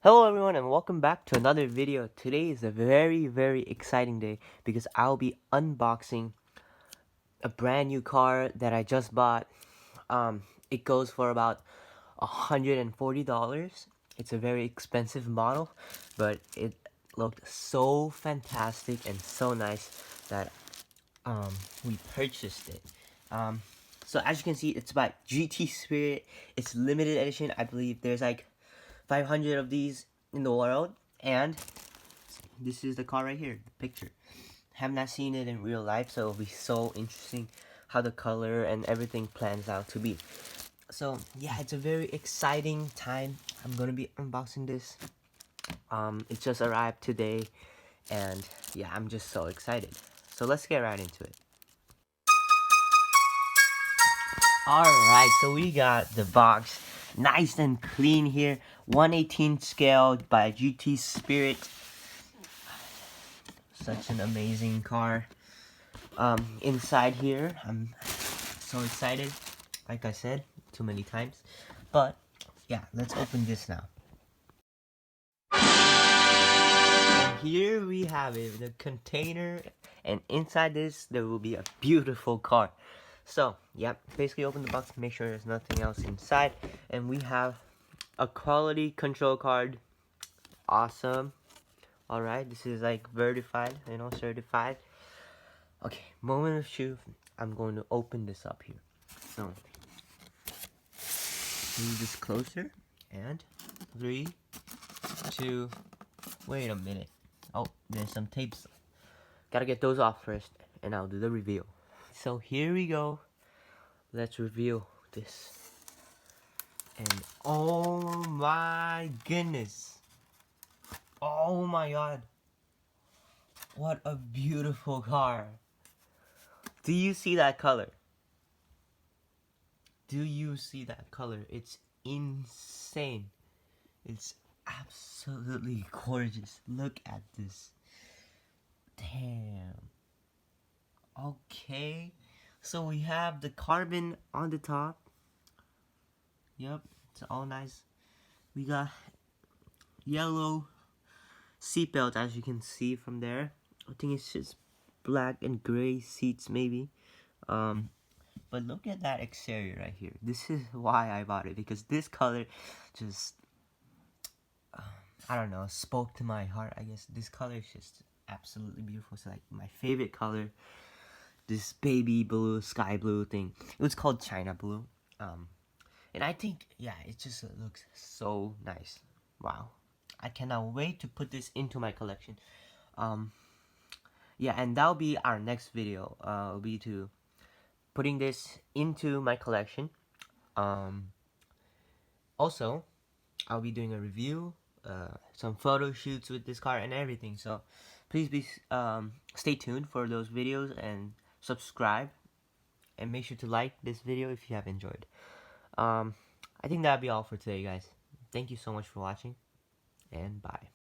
Hello everyone and welcome back to another video. Today is a very exciting day because I'll be unboxing a brand new car that I just bought. It goes for about $140. It's a very expensive model, but it looked so fantastic and so nice that we purchased it. So as you can see, it's by GT Spirit. It's limited edition. I believe there's like 500 of these in the world, and this is the car right here, the picture. Have not seen it in real life, so it'll be so interesting how the color and everything plans out to be. So yeah, it's a very exciting time. I'm gonna be unboxing this. It just arrived today, and yeah, I'm just so excited. So let's get right into it. Alright, so we got the box nice and clean here. 1/18 scale by GT Spirit. Such an amazing car. Inside here, I'm so excited. Like I said, too many times. But yeah, let's open this now. And here we have it, the container, and inside this there will be a beautiful car. So, yep, basically open the box, make sure there's nothing else inside. And we have a quality control card. Awesome. Alright, this is like verified, certified. Okay, moment of truth. I'm going to open this up here. So, move this closer. And 3, 2, wait a minute. Oh, there's some tapes. Gotta get those off first, and I'll do the reveal. So here we go. Let's reveal this. And oh my goodness. Oh my god. What a beautiful car. Do you see that color? Do you see that color? It's insane. It's absolutely gorgeous. Look at this. Damn. Okay, so we have the carbon on the top. Yep, it's all nice. We got yellow seatbelt, as you can see from there. I think it's just black and gray seats maybe. But look at that exterior right here. This is why I bought it, because this color just I don't know, spoke to my heart. I guess this color is just absolutely beautiful. It's like my favorite color. This baby blue, sky blue thing. It was called China blue. And I think, yeah, it just looks so nice. Wow. I cannot wait to put this into my collection. Yeah, and that'll be our next video. Will be to putting this into my collection. Also, I'll be doing a review, some photo shoots with this car and everything. So please stay tuned for those videos and subscribe, and make sure to like this video if you have enjoyed. I think that'll be all for today, guys. Thank you so much for watching, and bye.